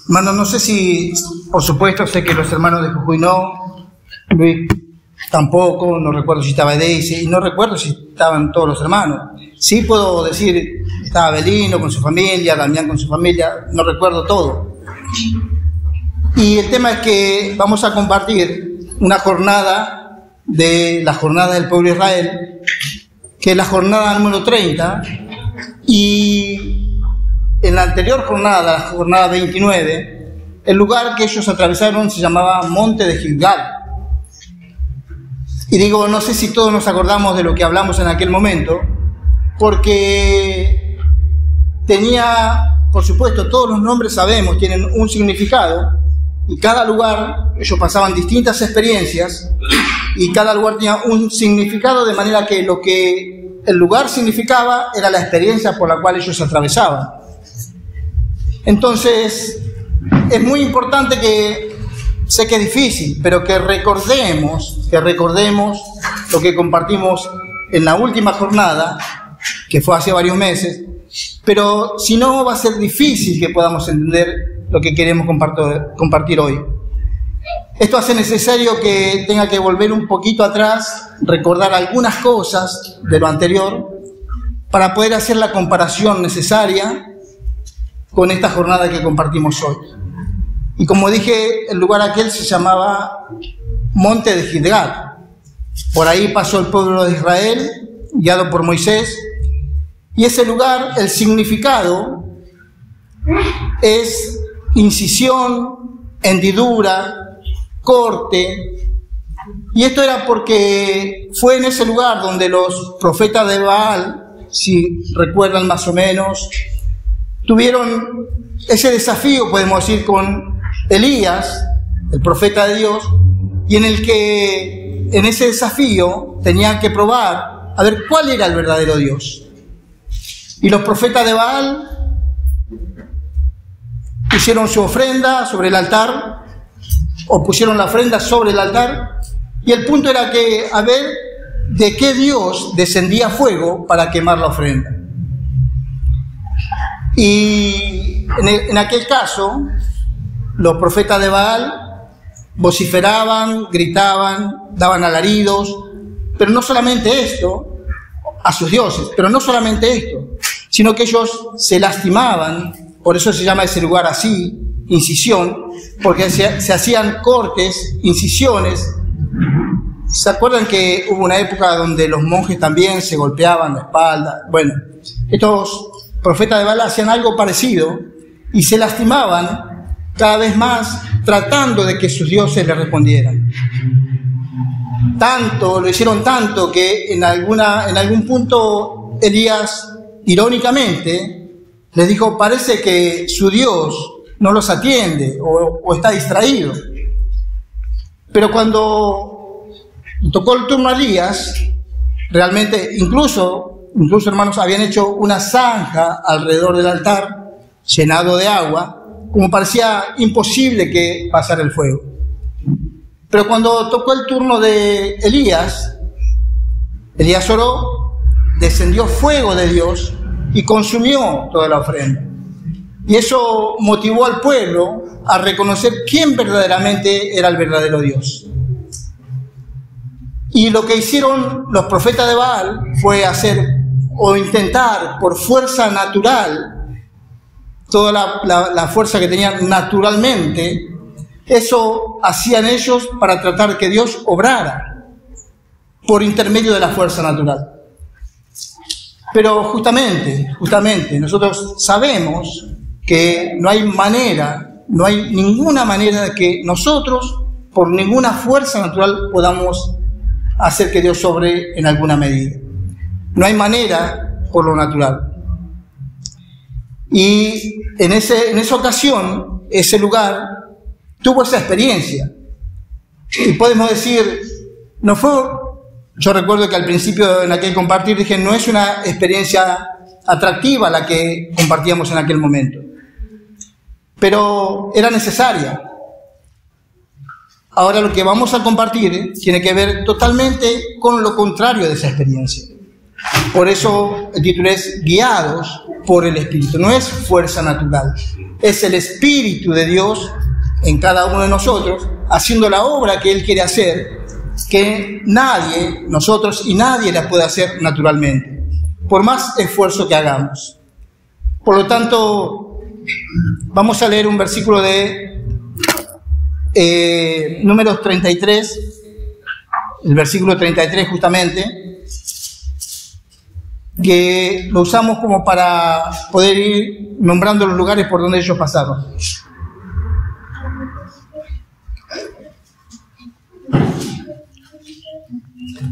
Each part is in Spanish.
Hermano, no sé si, por supuesto, sé que los hermanos de Jujuy no, Luis tampoco, no recuerdo si estaba Daisy, y no recuerdo si estaban todos los hermanos. Sí puedo decir, estaba Belino con su familia, Damián con su familia, no recuerdo todo. Y el tema es que vamos a compartir una jornada de la jornada del pueblo de Israel, que es la jornada número 30, y en la anterior jornada, la jornada 29, el lugar que ellos atravesaron se llamaba Monte de Gilgal. Y digo, no sé si todos nos acordamos de lo que hablamos en aquel momento, porque tenía, por supuesto, todos los nombres sabemos, tienen un significado, y cada lugar, ellos pasaban distintas experiencias, y cada lugar tenía un significado, de manera que lo que el lugar significaba era la experiencia por la cual ellos atravesaban. Entonces, es muy importante que, sé que es difícil, pero que recordemos lo que compartimos en la última jornada, que fue hace varios meses, pero si no va a ser difícil que podamos entender lo que queremos compartir hoy. Esto hace necesario que tenga que volver un poquito atrás, recordar algunas cosas de lo anterior, para poder hacer la comparación necesaria con esta jornada que compartimos hoy. Y como dije, el lugar aquel se llamaba Monte de Gilgal. Por ahí pasó el pueblo de Israel, guiado por Moisés, y ese lugar, el significado es incisión, hendidura, corte, y esto era porque fue en ese lugar donde los profetas de Baal, si recuerdan más o menos, tuvieron ese desafío, podemos decir, con Elías, el profeta de Dios, y en el que en ese desafío tenían que probar a ver cuál era el verdadero Dios. Y los profetas de Baal pusieron su ofrenda sobre el altar, o pusieron la ofrenda sobre el altar, y el punto era que a ver de qué Dios descendía fuego para quemar la ofrenda. Y en aquel caso, los profetas de Baal vociferaban, gritaban, daban alaridos, pero no solamente esto, a sus dioses, pero no solamente esto, sino que ellos se lastimaban, por eso se llama ese lugar así, incisión, porque se hacían cortes, incisiones. ¿Se acuerdan que hubo una época donde los monjes también se golpeaban la espalda? Bueno, estos profetas de Baal hacían algo parecido y se lastimaban cada vez más tratando de que sus dioses les respondieran. Lo hicieron tanto que en algún punto Elías, irónicamente, les dijo, parece que su Dios no los atiende o está distraído. Pero cuando tocó el turno a Elías, realmente, incluso hermanos, habían hecho una zanja alrededor del altar, llenado de agua, como parecía imposible que pasara el fuego. Pero cuando tocó el turno de Elías oró, descendió fuego de Dios y consumió toda la ofrenda. Y eso motivó al pueblo a reconocer quién verdaderamente era el verdadero Dios. Y lo que hicieron los profetas de Baal fue hacer o intentar por fuerza natural, toda la fuerza que tenían naturalmente, eso hacían ellos para tratar que Dios obrara por intermedio de la fuerza natural. Pero justamente, nosotros sabemos que no hay ninguna manera de que nosotros, por ninguna fuerza natural, podamos hacer que Dios obre en alguna medida. No hay manera por lo natural. Y en esa ocasión, ese lugar tuvo esa experiencia. Y podemos decir, no fue, yo recuerdo que al principio en aquel compartir dije, no es una experiencia atractiva la que compartíamos en aquel momento, pero era necesaria. Ahora lo que vamos a compartir tiene que ver totalmente con lo contrario de esa experiencia. Por eso el título es Guiados por el Espíritu. No es fuerza natural, es el Espíritu de Dios en cada uno de nosotros, haciendo la obra que Él quiere hacer, que nadie, nosotros y nadie la puede hacer naturalmente, por más esfuerzo que hagamos. Por lo tanto, vamos a leer un versículo de Números 33, el versículo 33 justamente, que lo usamos como para poder ir nombrando los lugares por donde ellos pasaron.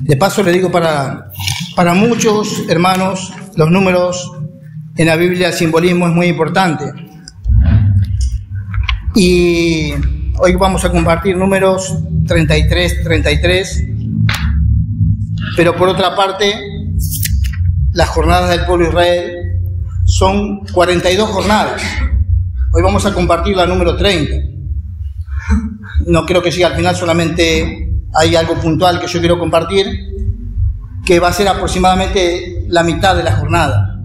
De paso le digo, para muchos hermanos, los números en la Biblia, el simbolismo es muy importante. Y hoy vamos a compartir Números 33, pero por otra parte, las jornadas del pueblo de Israel son 42 jornadas. Hoy vamos a compartir la número 30. No creo que siga al final, solamente hay algo puntual que yo quiero compartir, que va a ser aproximadamente la mitad de la jornada.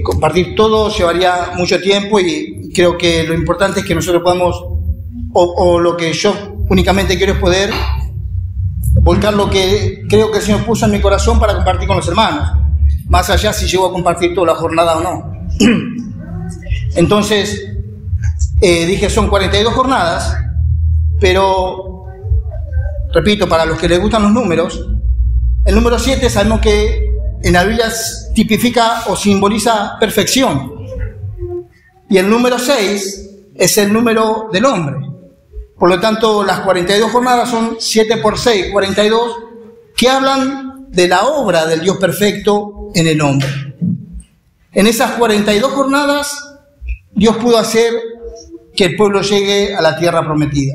Compartir todo llevaría mucho tiempo y creo que lo importante es que nosotros podamos, o lo que yo únicamente quiero es poder volcar lo que creo que el Señor puso en mi corazón para compartir con los hermanos, más allá si llego a compartir toda la jornada o no. Entonces, dije, son 42 jornadas, pero, repito, para los que les gustan los números, el número 7 sabemos que en la Biblia tipifica o simboliza perfección, y el número 6 es el número del hombre. Por lo tanto, las 42 jornadas son 7 por 6, 42, que hablan de la obra del Dios perfecto en el hombre. En esas 42 jornadas, Dios pudo hacer que el pueblo llegue a la tierra prometida.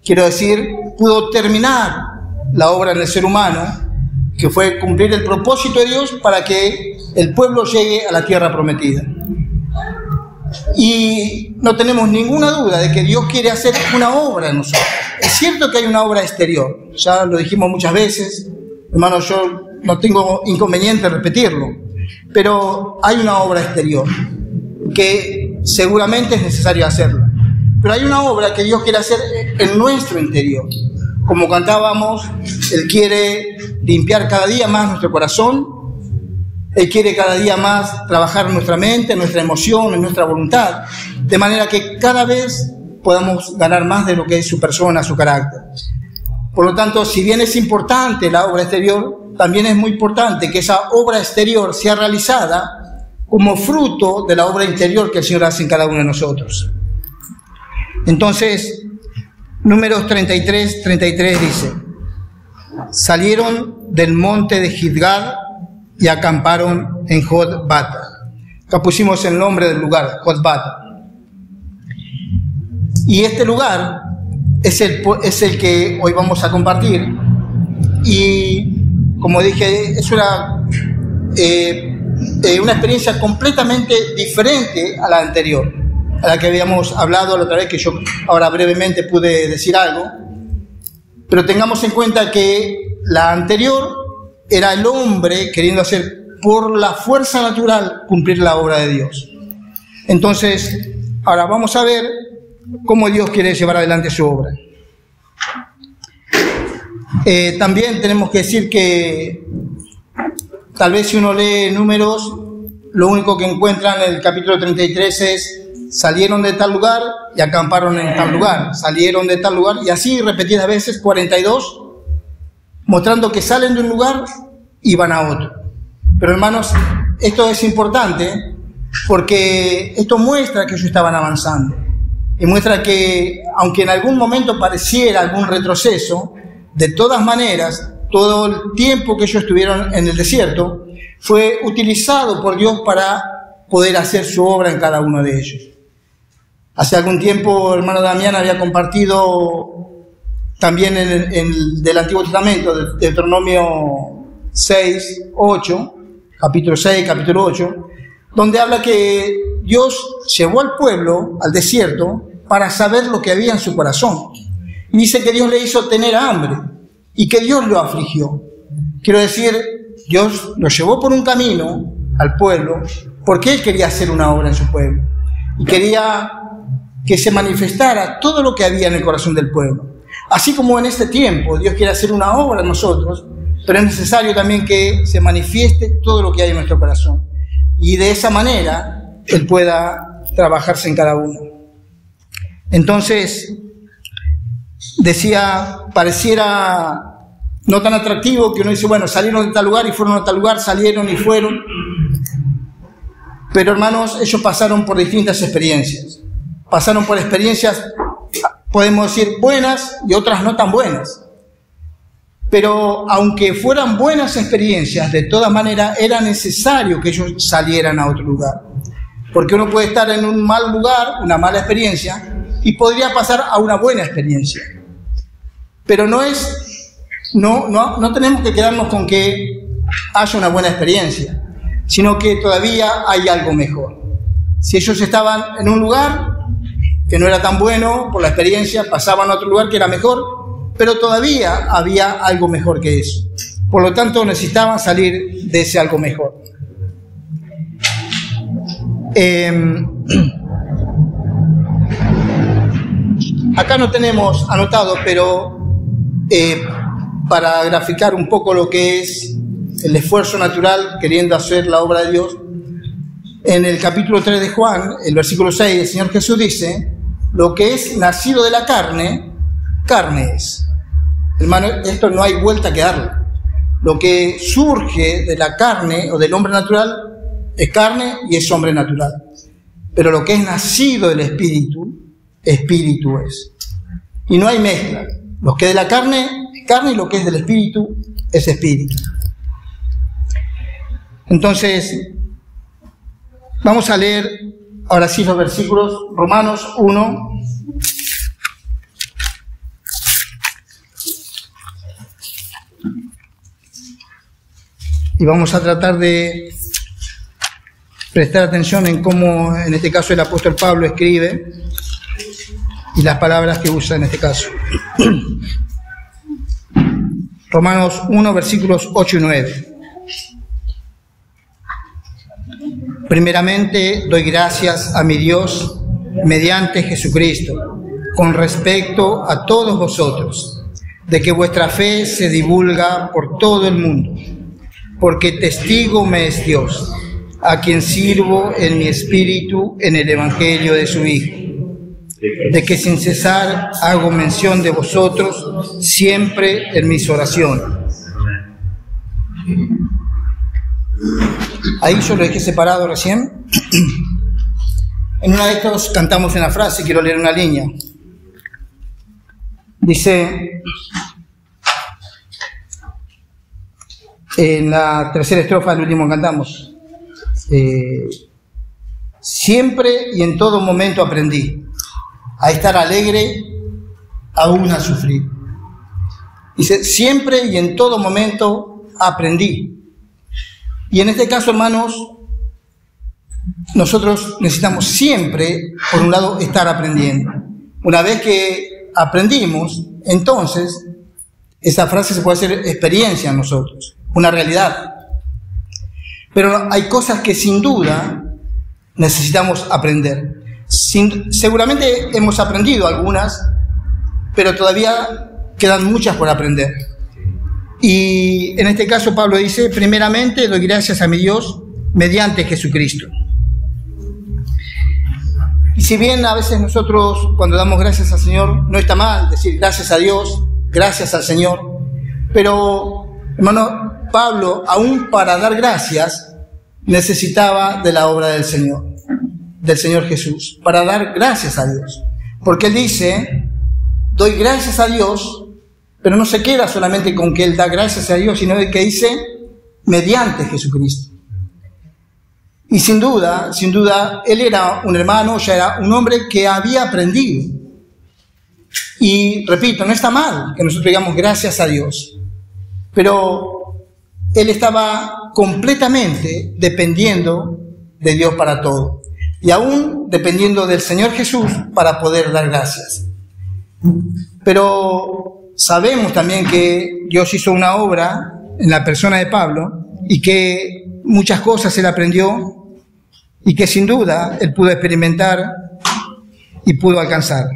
Quiero decir, pudo terminar la obra en el ser humano, que fue cumplir el propósito de Dios para que el pueblo llegue a la tierra prometida. Y no tenemos ninguna duda de que Dios quiere hacer una obra en nosotros. Es cierto que hay una obra exterior, ya lo dijimos muchas veces, hermanos, yo no tengo inconveniente en repetirlo, pero hay una obra exterior que seguramente es necesario hacerla. Pero hay una obra que Dios quiere hacer en nuestro interior. Como cantábamos, Él quiere limpiar cada día más nuestro corazón, Él quiere cada día más trabajar en nuestra mente, en nuestra emoción, en nuestra voluntad, de manera que cada vez podamos ganar más de lo que es su persona, su carácter. Por lo tanto, si bien es importante la obra exterior, también es muy importante que esa obra exterior sea realizada como fruto de la obra interior que el Señor hace en cada uno de nosotros. Entonces, Números 33 dice: salieron del monte de Gilgal y acamparon en Jotbata. Acá pusimos el nombre del lugar, Jotbata. Y este lugar es el que hoy vamos a compartir. Y como dije, es una experiencia completamente diferente a la anterior, a la que habíamos hablado la otra vez, que yo ahora brevemente pude decir algo. Pero tengamos en cuenta que la anterior era el hombre queriendo hacer por la fuerza natural cumplir la obra de Dios. Entonces, ahora vamos a ver cómo Dios quiere llevar adelante su obra. También tenemos que decir que tal vez si uno lee Números, lo único que encuentra en el capítulo 33 es: salieron de tal lugar y acamparon en tal lugar, salieron de tal lugar, y así repetidas veces, 42, mostrando que salen de un lugar y van a otro. Pero hermanos, esto es importante porque esto muestra que ellos estaban avanzando, y muestra que aunque en algún momento pareciera algún retroceso, de todas maneras, todo el tiempo que ellos estuvieron en el desierto fue utilizado por Dios para poder hacer su obra en cada uno de ellos. Hace algún tiempo, el hermano Damián había compartido también del Antiguo Testamento, de Deuteronomio 6, 8, capítulo 6, capítulo 8, donde habla que Dios llevó al pueblo al desierto para saber lo que había en su corazón. Y dice que Dios le hizo tener hambre y que Dios lo afligió. Quiero decir, Dios lo llevó por un camino al pueblo porque Él quería hacer una obra en su pueblo y quería que se manifestara todo lo que había en el corazón del pueblo. Así como en este tiempo Dios quiere hacer una obra en nosotros, pero es necesario también que se manifieste todo lo que hay en nuestro corazón y de esa manera Él pueda trabajarse en cada uno. Entonces, decía, pareciera no tan atractivo que uno dice, bueno, salieron de tal lugar y fueron a tal lugar, salieron y fueron. Pero hermanos, ellos pasaron por distintas experiencias. Pasaron por experiencias, podemos decir, buenas y otras no tan buenas. Pero aunque fueran buenas experiencias, de todas maneras era necesario que ellos salieran a otro lugar. Porque uno puede estar en un mal lugar, una mala experiencia, y podría pasar a una buena experiencia. Pero no tenemos que quedarnos con que haya una buena experiencia, sino que todavía hay algo mejor. Si ellos estaban en un lugar que no era tan bueno por la experiencia, pasaban a otro lugar que era mejor, pero todavía había algo mejor que eso. Por lo tanto, necesitaban salir de ese algo mejor. Acá no tenemos anotado, pero para graficar un poco lo que es el esfuerzo natural queriendo hacer la obra de Dios, en el capítulo 3 de Juan, el versículo 6, el Señor Jesús dice, lo que es nacido de la carne, carne es. Hermano, esto no hay vuelta que darle. Lo que surge de la carne o del hombre natural es carne y es hombre natural. Pero lo que es nacido del Espíritu, Espíritu es. Y no hay mezcla. Lo que es de la carne es carne y lo que es del Espíritu es Espíritu. Entonces, vamos a leer ahora sí los versículos, Romanos 1. Y vamos a tratar de prestar atención en cómo, en este caso, el apóstol Pablo escribe y las palabras que usa en este caso. Romanos 1, versículos 8 y 9. Primeramente, doy gracias a mi Dios mediante Jesucristo, con respecto a todos vosotros, de que vuestra fe se divulga por todo el mundo, porque testigo me es Dios, a quien sirvo en mi espíritu en el Evangelio de su Hijo, de que sin cesar hago mención de vosotros siempre en mis oraciones. Ahí yo lo dejé separado recién. En una de estos cantamos una frase, quiero leer una línea. Dice, en la tercera estrofa del último que cantamos, siempre y en todo momento aprendí a estar alegre, aún a sufrir. Dice, siempre y en todo momento aprendí. Y en este caso, hermanos, nosotros necesitamos siempre, por un lado, estar aprendiendo. Una vez que aprendimos, entonces, esa frase se puede hacer experiencia en nosotros, una realidad. Pero hay cosas que sin duda necesitamos aprender. Seguramente hemos aprendido algunas, pero todavía quedan muchas por aprender. Y en este caso Pablo dice, primeramente doy gracias a mi Dios mediante Jesucristo. Y si bien a veces nosotros cuando damos gracias al Señor, no está mal decir gracias a Dios, gracias al Señor, pero hermano, Pablo aún para dar gracias necesitaba de la obra del Señor Jesús, para dar gracias a Dios. Porque él dice, doy gracias a Dios, pero no se queda solamente con que él da gracias a Dios, sino que dice, mediante Jesucristo. Y sin duda, él era un hermano, ya era un hombre que había aprendido. Y repito, no está mal que nosotros digamos gracias a Dios, pero él estaba completamente dependiendo de Dios para todo. Y aún dependiendo del Señor Jesús para poder dar gracias. Pero sabemos también que Dios hizo una obra en la persona de Pablo y que muchas cosas él aprendió y que sin duda él pudo experimentar y pudo alcanzar.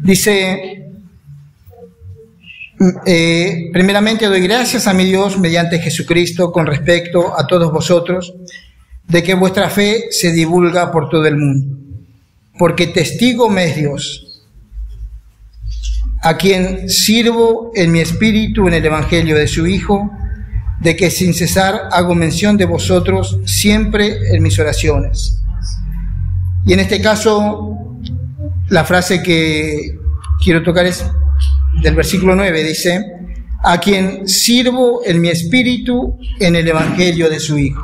Dice, primeramente doy gracias a mi Dios mediante Jesucristo con respecto a todos vosotros, de que vuestra fe se divulga por todo el mundo, porque testigo me es Dios, a quien sirvo en mi espíritu en el Evangelio de su Hijo, de que sin cesar hago mención de vosotros siempre en mis oraciones. Y en este caso, la frase que quiero tocar es del versículo 9, dice, a quien sirvo en mi espíritu en el Evangelio de su Hijo.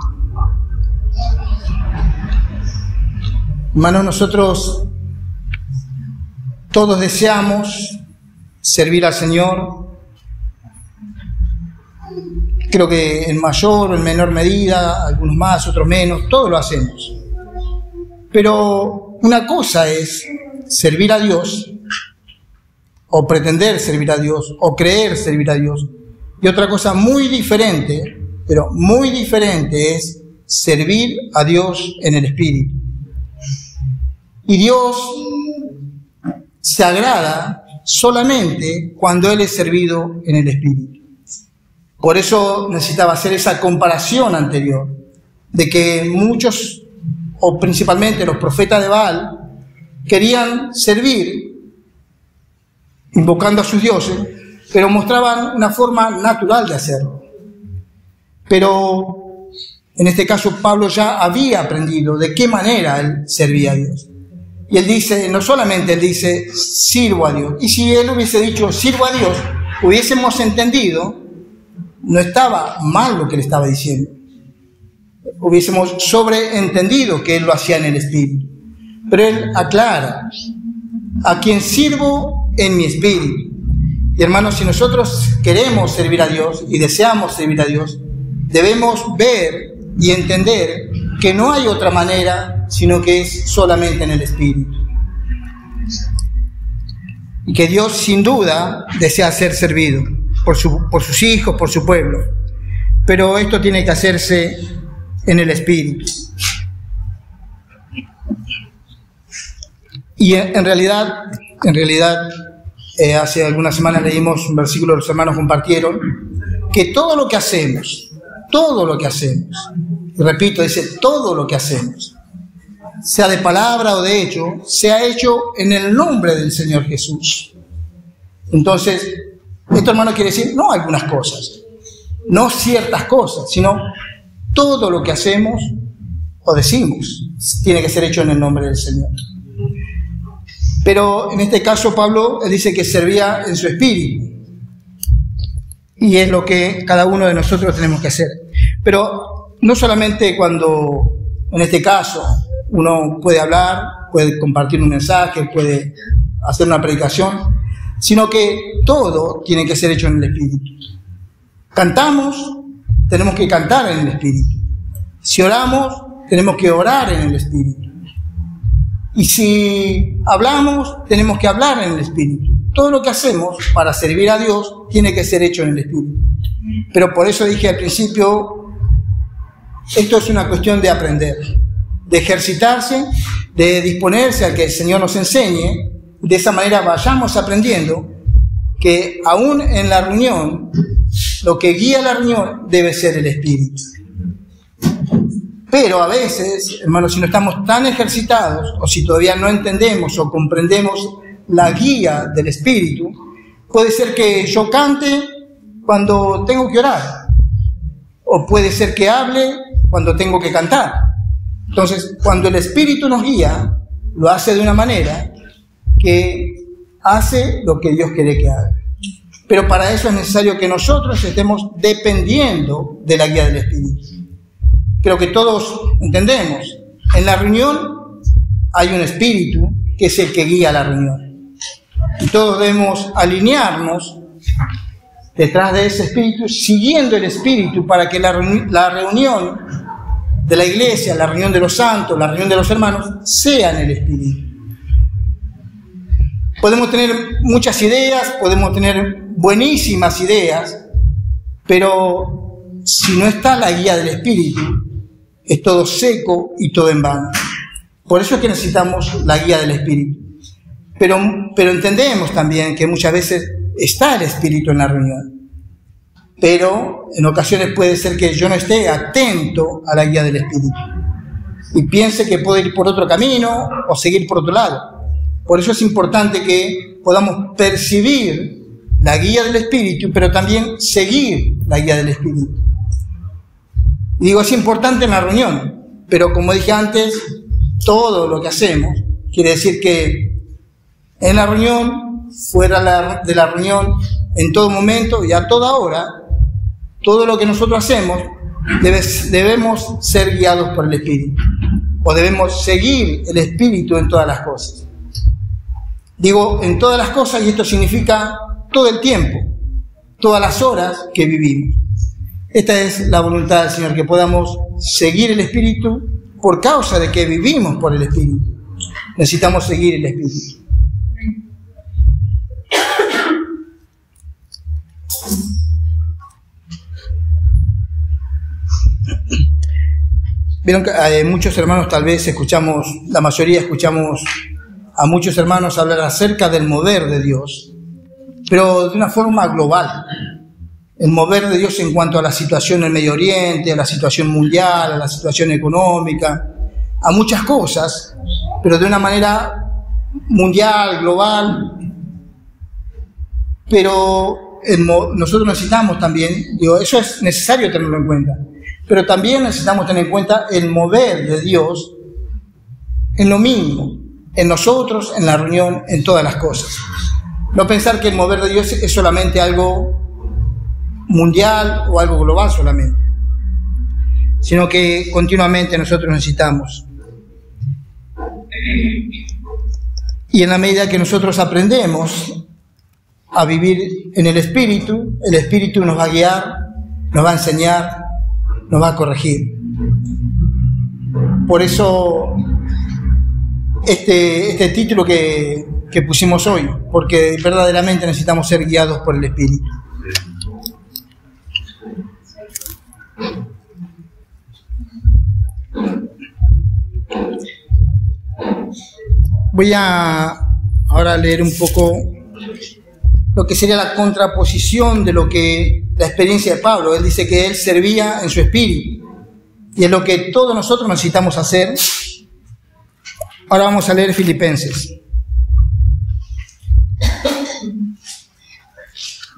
Hermanos, nosotros todos deseamos servir al Señor, creo que en mayor o en menor medida, algunos más, otros menos, todos lo hacemos. Pero una cosa es servir a Dios, o pretender servir a Dios, o creer servir a Dios. Y otra cosa muy diferente, pero muy diferente, es servir a Dios en el Espíritu. Y Dios se agrada solamente cuando Él es servido en el Espíritu. Por eso necesitaba hacer esa comparación anterior, de que muchos, o principalmente los profetas de Baal, querían servir invocando a sus dioses, pero mostraban una forma natural de hacerlo. Pero en este caso Pablo ya había aprendido de qué manera él servía a Dios. Y él dice, no solamente él dice, sirvo a Dios. Y si él hubiese dicho, sirvo a Dios, hubiésemos entendido, no estaba mal lo que él estaba diciendo. Hubiésemos sobreentendido que él lo hacía en el Espíritu. Pero él aclara, a quien sirvo en mi espíritu. Y hermanos, si nosotros queremos servir a Dios y deseamos servir a Dios, debemos ver y entender que no hay otra manera, sino que es solamente en el Espíritu. Y que Dios sin duda desea ser servido por sus hijos, por su pueblo. Pero esto tiene que hacerse en el Espíritu. Y en realidad, hace algunas semanas leímos un versículo que los hermanos compartieron, que todo lo que hacemos, y repito, dice todo lo que hacemos, sea de palabra o de hecho, sea hecho en el nombre del Señor Jesús. Entonces, esto, hermano, quiere decir no algunas cosas, no ciertas cosas, sino todo lo que hacemos o decimos tiene que ser hecho en el nombre del Señor. Pero en este caso Pablo, él dice que servía en su espíritu. Y es lo que cada uno de nosotros tenemos que hacer. Pero no solamente cuando, en este caso, uno puede hablar, puede compartir un mensaje, puede hacer una predicación, sino que todo tiene que ser hecho en el Espíritu. Cantamos, tenemos que cantar en el Espíritu. Si oramos, tenemos que orar en el Espíritu. Y si hablamos, tenemos que hablar en el Espíritu. Todo lo que hacemos para servir a Dios tiene que ser hecho en el Espíritu. Pero por eso dije al principio, esto es una cuestión de aprender, de ejercitarse, de disponerse a que el Señor nos enseñe. De esa manera vayamos aprendiendo que aún en la reunión, lo que guía la reunión debe ser el Espíritu. Pero a veces, hermanos, si no estamos tan ejercitados, o si todavía no entendemos o comprendemos la guía del Espíritu, puede ser que yo cante cuando tengo que orar, o puede ser que hable cuando tengo que cantar. Entonces, cuando el Espíritu nos guía, lo hace de una manera que hace lo que Dios quiere que haga. Pero para eso es necesario que nosotros estemos dependiendo de la guía del Espíritu. Creo que todos entendemos, en la reunión hay un espíritu que es el que guía la reunión. Y todos debemos alinearnos detrás de ese espíritu, siguiendo el espíritu para que la reunión de la iglesia, la reunión de los santos, la reunión de los hermanos, sea en el espíritu. Podemos tener muchas ideas, podemos tener buenísimas ideas, pero si no está la guía del Espíritu, es todo seco y todo en vano. Por eso es que necesitamos la guía del Espíritu. Pero entendemos también que muchas veces está el Espíritu en la reunión. Pero en ocasiones puede ser que yo no esté atento a la guía del Espíritu y piense que puedo ir por otro camino o seguir por otro lado. Por eso es importante que podamos percibir la guía del Espíritu, pero también seguir la guía del Espíritu. Y digo, es importante en la reunión, pero como dije antes, todo lo que hacemos quiere decir que en la reunión, fuera de la reunión, en todo momento y a toda hora, todo lo que nosotros hacemos debemos ser guiados por el Espíritu, o debemos seguir el Espíritu en todas las cosas. Digo, en todas las cosas, y esto significa todo el tiempo, todas las horas que vivimos. Esta es la voluntad del Señor, que podamos seguir el Espíritu por causa de que vivimos por el Espíritu. Necesitamos seguir el Espíritu. Vieron que muchos hermanos, tal vez escuchamos, la mayoría escuchamos a muchos hermanos hablar acerca del mover de Dios, pero de una forma global. El mover de Dios en cuanto a la situación en Medio Oriente, a la situación mundial, a la situación económica, a muchas cosas, pero de una manera mundial, global. Pero nosotros necesitamos también, digo, eso es necesario tenerlo en cuenta, pero también necesitamos tener en cuenta el mover de Dios en lo mínimo, en nosotros, en la reunión, en todas las cosas. No pensar que el mover de Dios es solamente algo mundial o algo global solamente, sino que continuamente nosotros necesitamos. Y en la medida que nosotros aprendemos a vivir en el Espíritu nos va a guiar, nos va a enseñar, nos va a corregir. Por eso este título que pusimos hoy, porque verdaderamente necesitamos ser guiados por el Espíritu. Voy a ahora leer un poco lo que sería la contraposición de lo que la experiencia de Pablo. Él dice que él servía en su espíritu, y es lo que todos nosotros necesitamos hacer. Ahora vamos a leer Filipenses,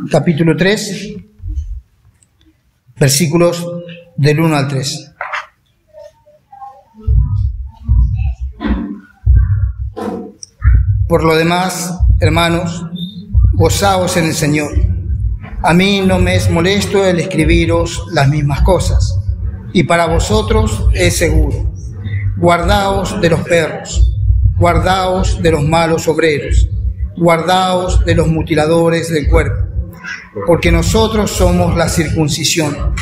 capítulo 3, versículos del 1 al 3. Por lo demás, hermanos, gozaos en el Señor. A mí no me es molesto el escribiros las mismas cosas, y para vosotros es seguro. Guardaos de los perros, guardaos de los malos obreros, guardaos de los mutiladores del cuerpo, porque nosotros somos la circuncisión,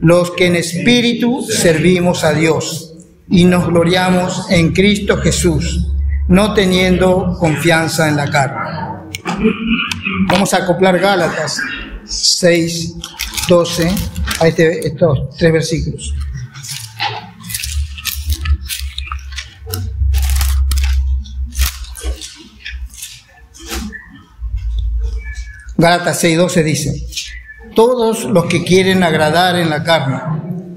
los que en espíritu servimos a Dios, y nos gloriamos en Cristo Jesús, no teniendo confianza en la carne. Vamos a acoplar Gálatas 6, 12 a estos tres versículos. Gálatas 6, 12 dice: todos los que quieren agradar en la carne,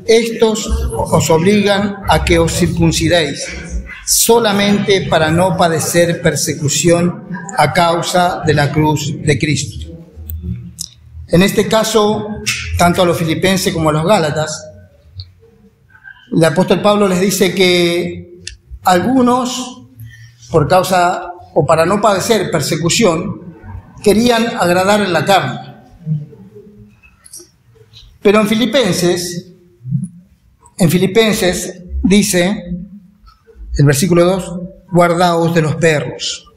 estos os obligan a que os circuncidéis, solamente para no padecer persecución a causa de la cruz de Cristo. En este caso, tanto a los filipenses como a los gálatas, el apóstol Pablo les dice que algunos, por causa o para no padecer persecución, querían agradar en la carne. Pero en Filipenses dice, el versículo 2, guardaos de los perros,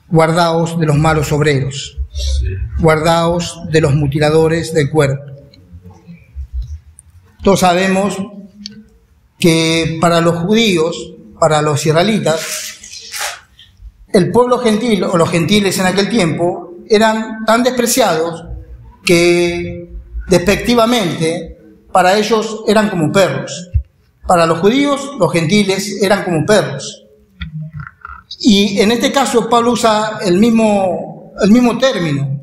guardaos de los malos obreros, guardaos de los mutiladores del cuerpo. Todos sabemos que para los judíos, para los israelitas, el pueblo gentil o los gentiles en aquel tiempo eran tan despreciados que despectivamente para ellos eran como perros. Para los judíos, los gentiles eran como perros. Y en este caso Pablo usa el mismo término.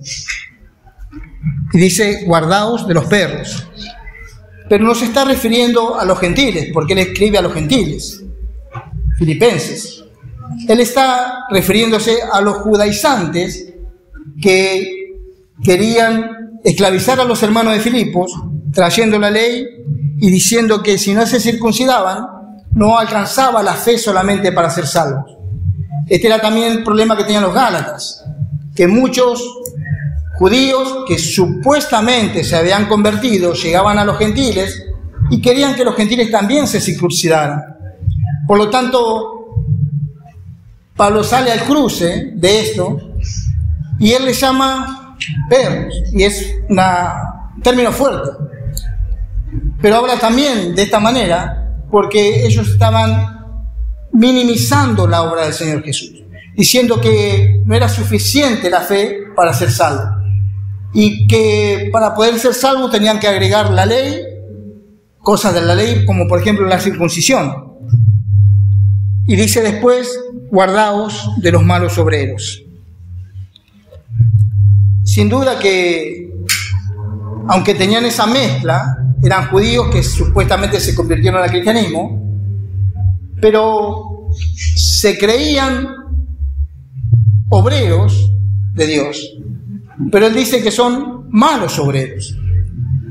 Y dice, guardaos de los perros. Pero no se está refiriendo a los gentiles, porque él escribe a los gentiles, filipenses. Él está refiriéndose a los judaizantes que querían esclavizar a los hermanos de Filipos, trayendo la ley y diciendo que si no se circuncidaban, no alcanzaba la fe solamente para ser salvos. Este era también el problema que tenían los gálatas, que muchos judíos que supuestamente se habían convertido llegaban a los gentiles y querían que los gentiles también se circuncidaran. Por lo tanto, Pablo sale al cruce de esto y él les llama perros, y es un término fuerte. Pero habla también de esta manera porque ellos estaban minimizando la obra del Señor Jesús, diciendo que no era suficiente la fe para ser salvo, y que para poder ser salvo tenían que agregar la ley, cosas de la ley, como por ejemplo la circuncisión. Y dice después, guardaos de los malos obreros. Sin duda que, aunque tenían esa mezcla, eran judíos que supuestamente se convirtieron al cristianismo, pero se creían obreros de Dios. Pero él dice que son malos obreros.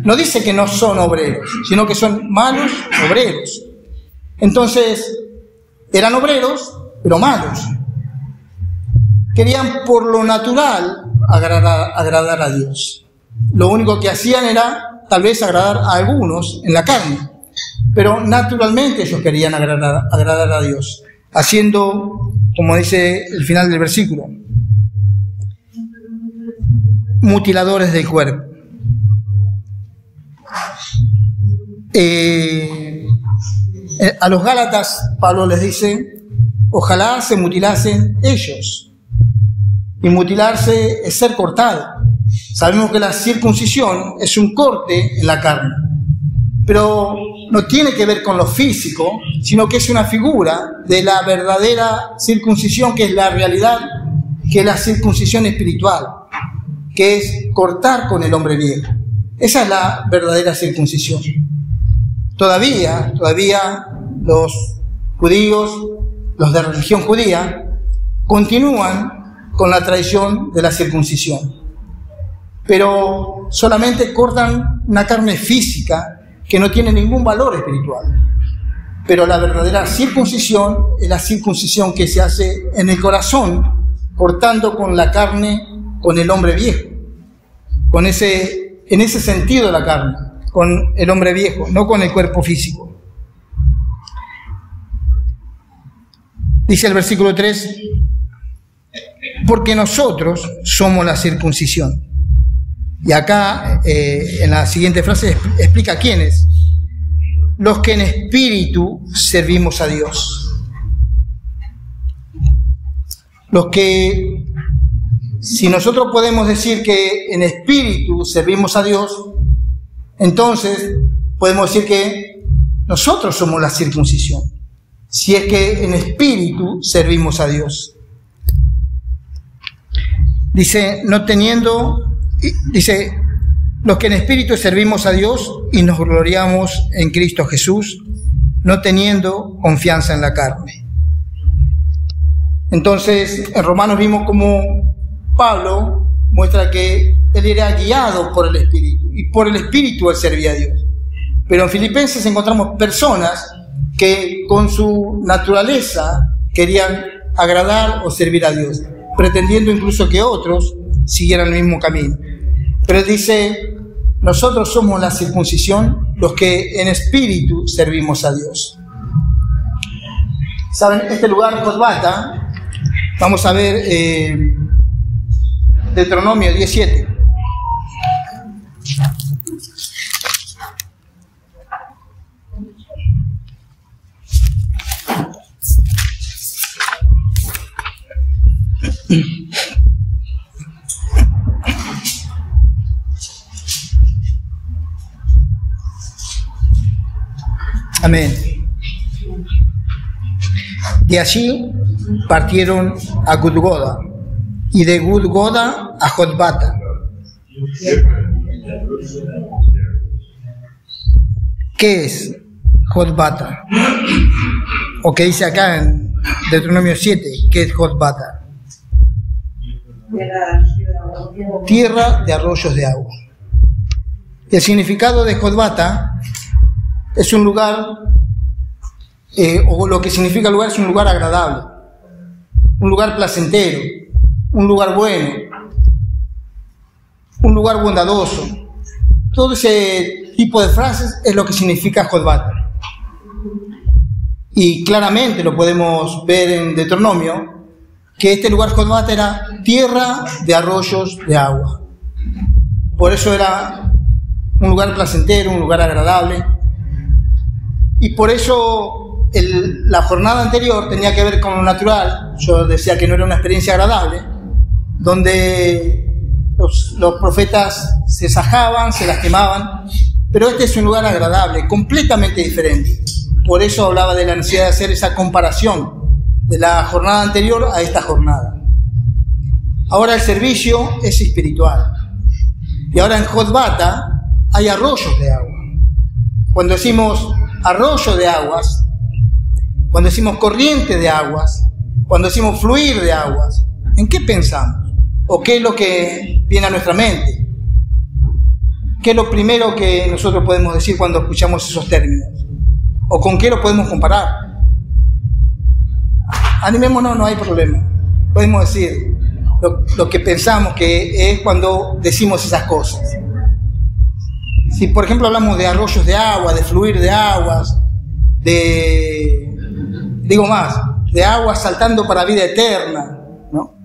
No dice que no son obreros, sino que son malos obreros. Entonces, eran obreros, pero malos. Querían por lo natural agradar a Dios. Lo único que hacían era tal vez agradar a algunos en la carne, pero naturalmente ellos querían agradar a Dios, haciendo, como dice el final del versículo, mutiladores del cuerpo. A los Gálatas Pablo les dice, ojalá se mutilasen ellos. Y mutilarse es ser cortado. Sabemos que la circuncisión es un corte en la carne, pero no tiene que ver con lo físico, sino que es una figura de la verdadera circuncisión, que es la realidad, que es la circuncisión espiritual, que es cortar con el hombre viejo. Esa es la verdadera circuncisión. Todavía los judíos, los de religión judía, continúan con la tradición de la circuncisión, pero solamente cortan una carne física que no tiene ningún valor espiritual. Pero la verdadera circuncisión es la circuncisión que se hace en el corazón, cortando con la carne, con el hombre viejo, en ese sentido de la carne, con el hombre viejo, no con el cuerpo físico. Dice el versículo 3, porque nosotros somos la circuncisión. Y acá, en la siguiente frase, explica quiénes. Los que en espíritu servimos a Dios. Los que, si nosotros podemos decir que en espíritu servimos a Dios, entonces podemos decir que nosotros somos la circuncisión, si es que en espíritu servimos a Dios. Dice, los que en espíritu servimos a Dios y nos gloriamos en Cristo Jesús, no teniendo confianza en la carne. Entonces, en Romanos vimos cómo Pablo muestra que él era guiado por el Espíritu, y por el Espíritu él servía a Dios. Pero en Filipenses encontramos personas que con su naturaleza querían agradar o servir a Dios, pretendiendo incluso que otros siguieran el mismo camino. Pero él dice, nosotros somos la circuncisión, los que en espíritu servimos a Dios. ¿Saben? Este lugar, Jotbata, vamos a ver Deuteronomio 17. Amén. De allí partieron a Gudgoda, y de Gudgoda a Jotbata. ¿Qué es Jotbata? O que dice acá en Deuteronomio 7, ¿qué es Jotbata? Tierra de arroyos de agua. El significado de Jotbata es un lugar, o lo que significa el lugar es un lugar agradable, un lugar placentero, un lugar bueno, un lugar bondadoso. Todo ese tipo de frases es lo que significa Jotbata. Y claramente lo podemos ver en Deuteronomio, que este lugar Jotbata era tierra de arroyos de agua. Por eso era un lugar placentero, un lugar agradable. Y por eso la jornada anterior tenía que ver con lo natural. Yo decía que no era una experiencia agradable, donde los profetas se sajaban, se lastimaban, pero este es un lugar agradable, completamente diferente. Por eso hablaba de la necesidad de hacer esa comparación de la jornada anterior a esta jornada. Ahora el servicio es espiritual. Y ahora en Jotbata hay arroyos de agua. Cuando decimos arroyo de aguas, cuando decimos corriente de aguas, cuando decimos fluir de aguas, ¿en qué pensamos? ¿O qué es lo que viene a nuestra mente? ¿Qué es lo primero que nosotros podemos decir cuando escuchamos esos términos? ¿O con qué lo podemos comparar? Animémonos, no hay problema. Podemos decir lo que pensamos que es cuando decimos esas cosas. Si por ejemplo hablamos de arroyos de agua, de fluir de aguas, de aguas saltando para vida eterna, ¿no?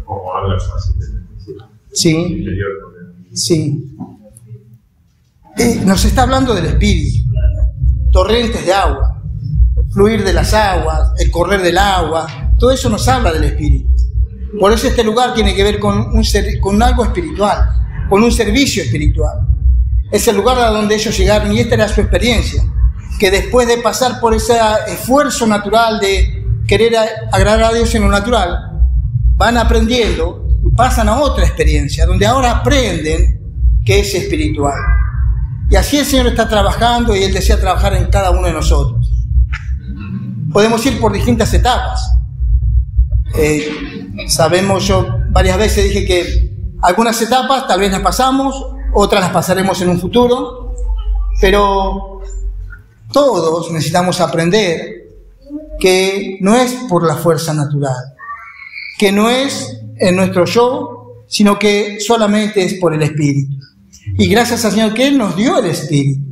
Como hablas así. Sí. Sí. Nos está hablando del espíritu, torrentes de agua, fluir de las aguas, el correr del agua, todo eso nos habla del espíritu. Por eso este lugar tiene que ver con algo espiritual, con un servicio espiritual. Es el lugar a donde ellos llegaron y esta era su experiencia, que después de pasar por ese esfuerzo natural de querer agradar a Dios en lo natural, van aprendiendo y pasan a otra experiencia, donde ahora aprenden que es espiritual. Y así el Señor está trabajando y Él desea trabajar en cada uno de nosotros. Podemos ir por distintas etapas. Sabemos, yo varias veces dije que algunas etapas tal vez las pasamos, otras las pasaremos en un futuro, pero todos necesitamos aprender que no es por la fuerza natural, que no es en nuestro yo, sino que solamente es por el Espíritu. Y gracias al Señor que Él nos dio el Espíritu.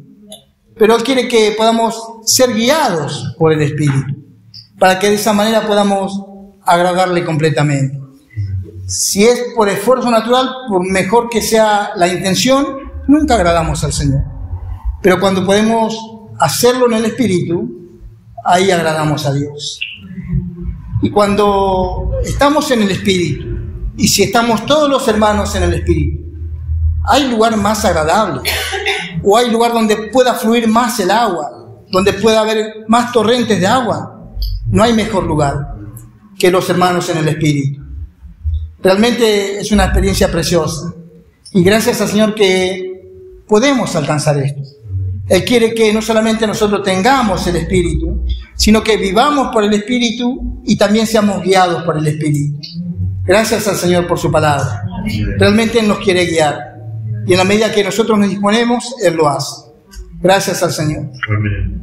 Pero Él quiere que podamos ser guiados por el Espíritu, para que de esa manera podamos agradarle completamente. Si es por esfuerzo natural, por mejor que sea la intención, nunca agradamos al Señor. Pero cuando podemos hacerlo en el Espíritu, ahí agradamos a Dios. Y cuando estamos en el Espíritu, y si estamos todos los hermanos en el Espíritu, ¿hay lugar más agradable? ¿O hay lugar donde pueda fluir más el agua? ¿Donde pueda haber más torrentes de agua? No hay mejor lugar que los hermanos en el Espíritu. Realmente es una experiencia preciosa. Y gracias al Señor que podemos alcanzar esto. Él quiere que no solamente nosotros tengamos el Espíritu, sino que vivamos por el Espíritu y también seamos guiados por el Espíritu. Gracias al Señor por su palabra. Realmente Él nos quiere guiar. Y en la medida que nosotros nos disponemos, Él lo hace. Gracias al Señor. Amén.